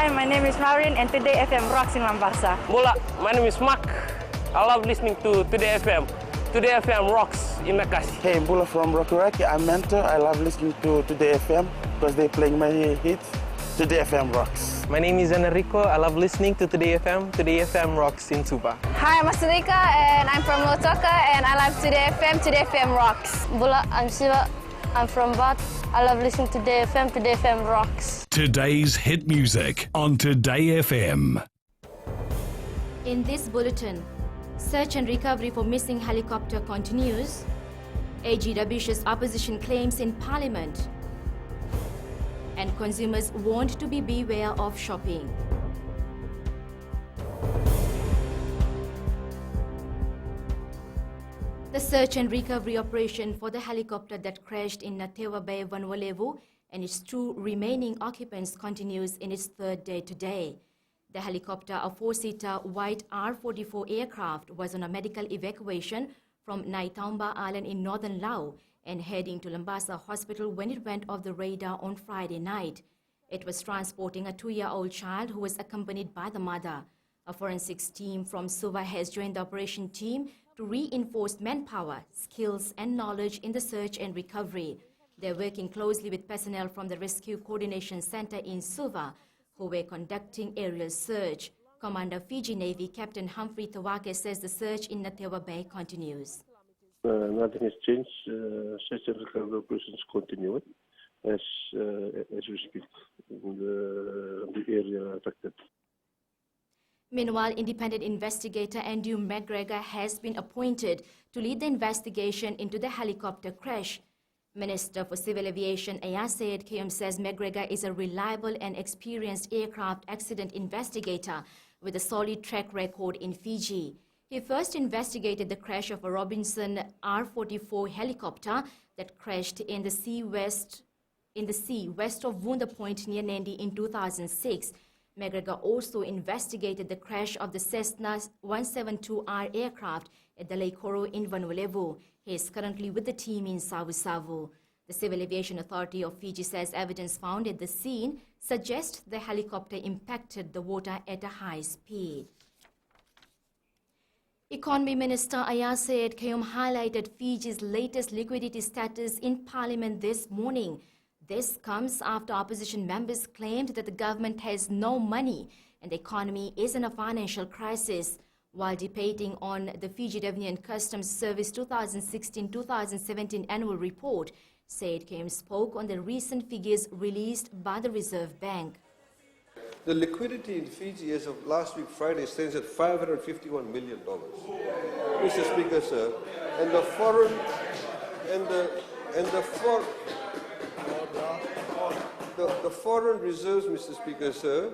Hi, my name is Maureen and Today FM rocks in Mombasa. Mula, my name is Mark. I love listening to Today FM. Today FM rocks in Makassi. Hey, Bula from Rockawaki. I'm Mentor. I love listening to Today FM because they're playing my hits. Today FM rocks. My name is Enrico. I love listening to Today FM. Today FM rocks in Suba. Hi, I'm Asrika and I'm from Lotoka and I love Today FM. Today FM rocks. Bula, I'm Siva. I'm from Bath. I love listening to Today FM. Today FM rocks. Today's hit music on Today FM. In this bulletin, search and recovery for missing helicopter continues. AGW shares opposition claims in Parliament. And consumers warned to be beware of shopping. The search and recovery operation for the helicopter that crashed in Natewa Bay, Vanwalevu, and its two remaining occupants continues in its third day today. The helicopter, a four-seater white R-44 aircraft, was on a medical evacuation from Naitaumba Island in northern Laos and heading to Lambasa Hospital when it went off the radar on Friday night. It was transporting a 2-year-old child who was accompanied by the mother. A forensics team from Suva has joined the operation team to reinforce manpower, skills and knowledge in the search and recovery. They're working closely with personnel from the Rescue Coordination Center in Suva, who were conducting aerial search. Commander Fiji Navy Captain Humphrey Tawake says the search in Natewa Bay continues. Nothing has changed. Search and recovery operations continue as we speak in the area affected. Meanwhile, independent investigator Andrew McGregor has been appointed to lead the investigation into the helicopter crash. Minister for Civil Aviation Ayasayed Kayum says McGregor is a reliable and experienced aircraft accident investigator with a solid track record in Fiji. He first investigated the crash of a Robinson R-44 helicopter that crashed in the sea west of Wunda Point near Nandi in 2006. McGregor also investigated the crash of the Cessna 172R aircraft at the Lake Koro in Vanwalevu. He is currently with the team in Savu-Savu. The Civil Aviation Authority of Fiji says evidence found at the scene suggests the helicopter impacted the water at a high speed. Economy Minister Ayasayed Kayum highlighted Fiji's latest liquidity status in Parliament this morning. This comes after opposition members claimed that the government has no money and the economy is in a financial crisis. While debating on the Fiji Revenue and Customs Service 2016-2017 annual report, Sayed Kayum spoke on the recent figures released by the Reserve Bank. The liquidity in Fiji as of last week Friday stands at $551 million. Mr. Speaker, sir, and the foreign reserves, Mr. Speaker, sir,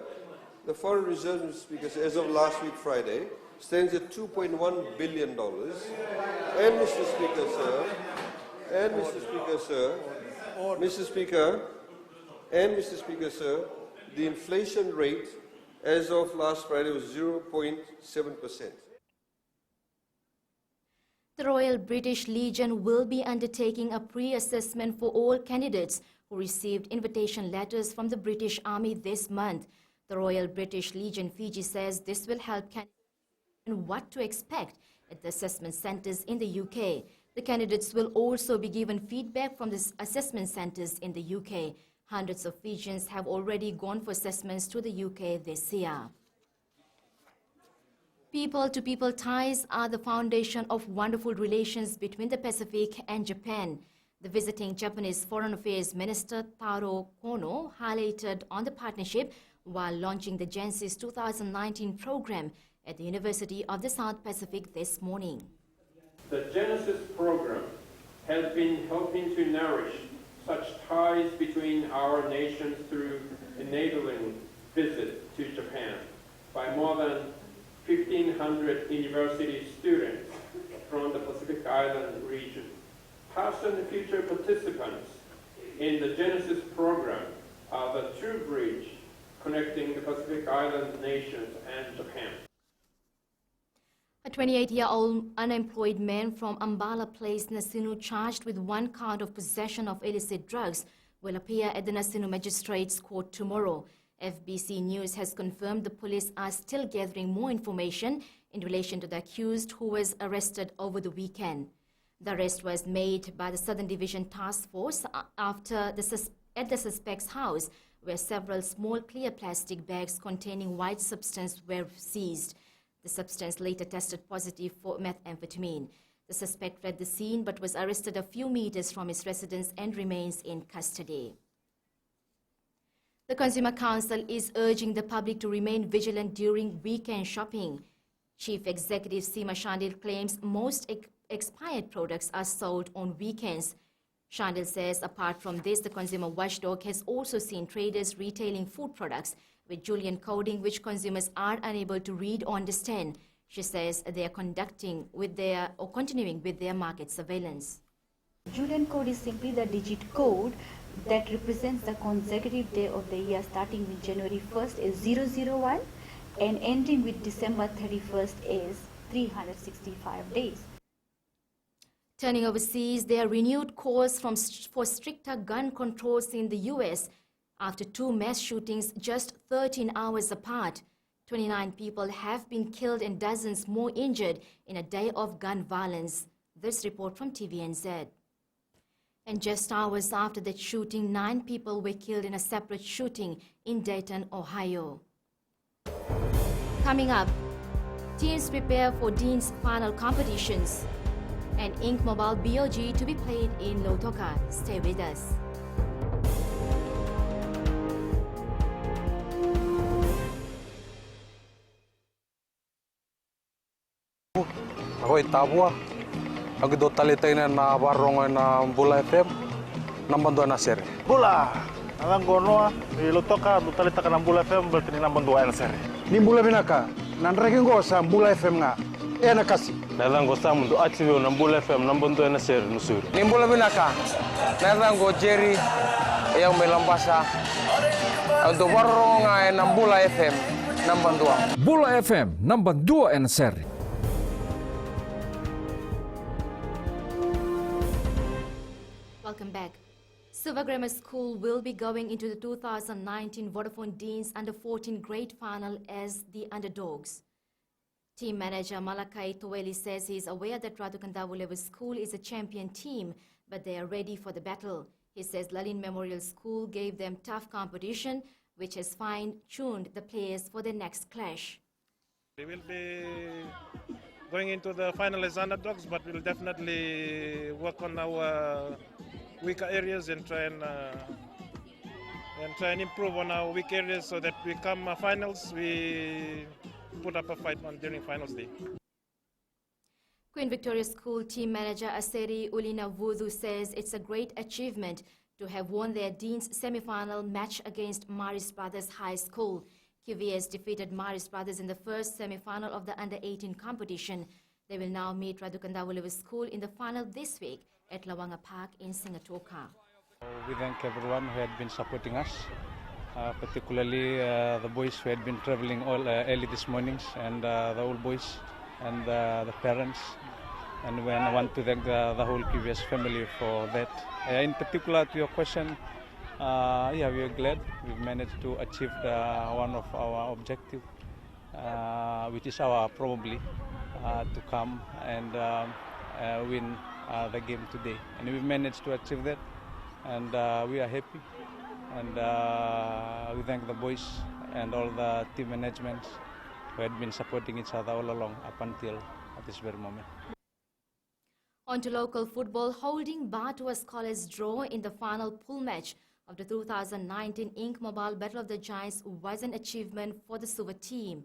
the foreign reserves, Mr. Speaker, sir, as of last week Friday stands at $2.1 billion. And Mr. Speaker, sir, and Mr. Speaker, sir, Mr. Speaker, and Mr. Speaker, sir, the inflation rate as of last Friday was 0.7%. The Royal British Legion will be undertaking a pre-assessment for all candidates who received invitation letters from the British Army this month. The Royal British Legion Fiji says this will help candidates know what to expect at the assessment centres in the UK. The candidates will also be given feedback from the assessment centres in the UK. Hundreds of Fijians have already gone for assessments to the UK this year. People-to-people ties are the foundation of wonderful relations between the Pacific and Japan. The visiting Japanese Foreign Affairs Minister Taro Kono highlighted on the partnership while launching the Genesis 2019 program at the University of the South Pacific this morning. The Genesis program has been helping to nourish such ties between our nations through enabling visits to Japan by more than 1,500 university students from the Pacific Island region. Past and future participants in the Genesis program are the true bridge connecting the Pacific Island nations and Japan. A 28-year-old unemployed man from Ambala Place, Nasinu, charged with 1 count of possession of illicit drugs, will appear at the Nasinu Magistrates Court tomorrow. FBC News has confirmed the police are still gathering more information in relation to the accused who was arrested over the weekend. The arrest was made by the Southern Division Task Force at the suspect's house, where several small clear plastic bags containing white substance were seized. The substance later tested positive for methamphetamine. The suspect fled the scene but was arrested a few meters from his residence and remains in custody. The Consumer Council is urging the public to remain vigilant during weekend shopping. Chief Executive Seema Shandil claims most expired products are sold on weekends. Shandil says apart from this, the consumer watchdog has also seen traders retailing food products with Julian coding which consumers are unable to read or understand. She says they are continuing with their market surveillance. Julian code is simply the digit code that represents the consecutive day of the year starting with January 1st is 001 and ending with December 31st is 365 days. Turning overseas, there are renewed calls for stricter gun controls in the U.S. after two mass shootings just 13 hours apart. 29 people have been killed and dozens more injured in a day of gun violence. This report from TVNZ. And just hours after that shooting, 9 people were killed in a separate shooting in Dayton, Ohio. Coming up, teams prepare for Dean's final competitions and Ink Mobile BOG to be played in Lautoka. Stay with us. Ahoy tabua, aku do talitay na barong na Bula FM, nambang doa na seri. Bula, alang gono di Lautoka do talita ka ng Bula FM berarti nambang doa na seri. Ni Bula binaka, nanregen go sa Bula FM nga, na kasi. Nalang go sa mundo atibyo ng Bula FM nambang doa na seri nusuri. Ni Bula binaka, nalang go Jerry, yang melambasa, do barong nga ng Bula FM, nambang doa. Bula FM, nambang doa na seri. Welcome back. Silver Grammar School will be going into the 2019 Vodafone Dean's Under-14 Grade Final as the underdogs. Team manager Malakai Toweli says he is aware that Ratu Kandavule School is a champion team, but they are ready for the battle. He says Lalin Memorial School gave them tough competition, which has fine-tuned the players for the next clash. We will be going into the final as underdogs, but we'll definitely work on our weaker areas and try and improve on our weak areas so that we come finals, we put up a fight during finals day. Queen Victoria School team manager Aseri Ulina Vudu says it's a great achievement to have won their Dean's semi-final match against Maris Brothers High School. QVS defeated Maris Brothers in the first semi-final of the Under-18 competition. They will now meet Radukandawule School in the final this week at Lawanga Park in Singatoka. We thank everyone who had been supporting us, particularly the boys who had been traveling all early this morning, and the old boys and the parents. And I want to thank the whole QVS family for that. In particular, to your question, we are glad we've managed to achieve one of our objectives, which is our probably to come and win the game today. And we've managed to achieve that, and we are happy. And we thank the boys and all the team management who had been supporting each other all along up until this very moment. On to local football, holding Batua's College draw in the final pool match of the 2019 Ink Mobile Battle of the Giants was an achievement for the Suva team.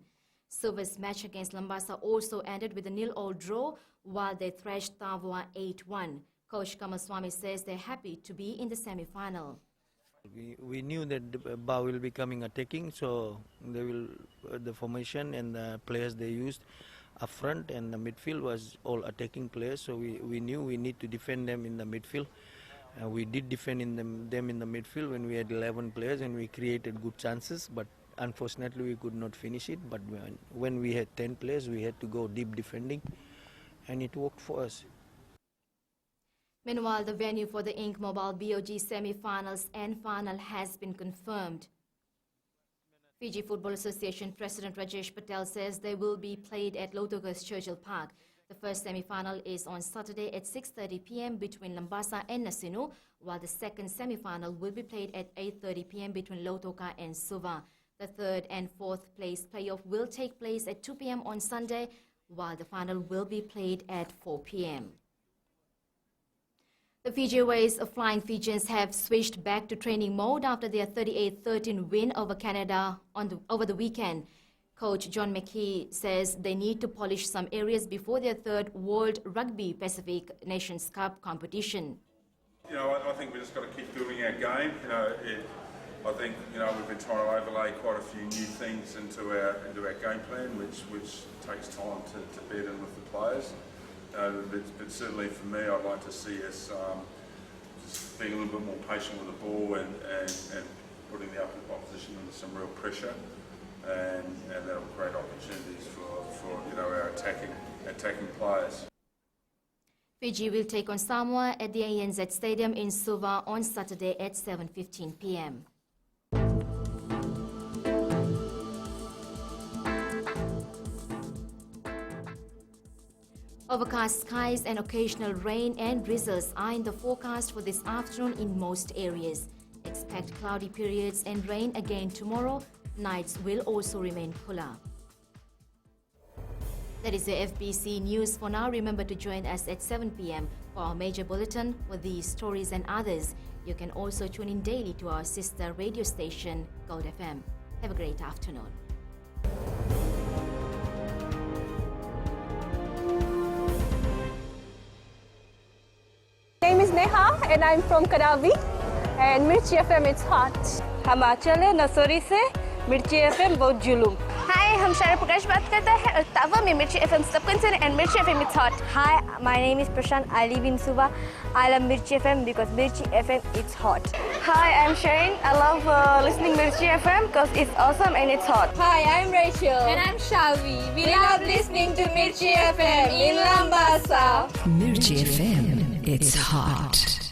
Suva's match against Lambasa also ended with a 0-0 draw while they thrashed Tavua 8-1. Coach Kamaswamy says they're happy to be in the semi-final. We knew that Ba will be coming attacking, so they will the formation and the players they used up front and the midfield was all attacking players, so we knew we need to defend them in the midfield. We did defend them in the midfield when we had 11 players and we created good chances, but unfortunately we could not finish it. But when we had 10 players, we had to go deep defending, and it worked for us. Meanwhile, the venue for the Ink Mobile BOG semi-finals and final has been confirmed. Fiji Football Association President Rajesh Patel says they will be played at Lautoka's Churchill Park. The first semi-final is on Saturday at 6:30 p.m. between Lambasa and Nasinu, while the second semi-final will be played at 8:30 p.m. between Lautoka and Suva. The third and fourth place playoff will take place at 2 p.m. on Sunday, while the final will be played at 4 p.m. The Fiji Airways Flying Fijians have switched back to training mode after their 38-13 win over Canada over the weekend. Coach John McKee says they need to polish some areas before their third World Rugby Pacific Nations Cup competition. I think we just got to keep building our game. I think we've been trying to overlay quite a few new things into our game plan, which takes time to bed in with the players. But certainly for me, I'd like to see us just being a little bit more patient with the ball and putting the opposition under some real pressure, and that'll create opportunities for our attacking players. Fiji will take on Samoa at the ANZ Stadium in Suva on Saturday at 7:15 p.m. Overcast skies and occasional rain and drizzles are in the forecast for this afternoon in most areas. Expect cloudy periods and rain again tomorrow. Nights will also remain cooler. That is the FBC News for now. Remember to join us at 7 p.m. for our major bulletin with these stories and others. You can also tune in daily to our sister radio station, Gold FM. Have a great afternoon. My name is Neha and I'm from Kadavi, and Mirchi FM it's hot. हम आंचल है नसोरी से मिर्ची FM बहुत जुलूम. Hi, हम शारा प्रकाश बात करता है और तावा में Mirchi FM सबकन से and Mirchi FM it's hot. Hi, my name is Prashant. I live in Suva. I love Mirchi FM because Mirchi FM it's hot. Hi, I'm Shane. I love listening Mirchi FM because it's awesome and it's hot. Hi, I'm Rachel. And I'm Shavi. We love listening to Mirchi FM in Lambasa. Mirchi FM, it's hot.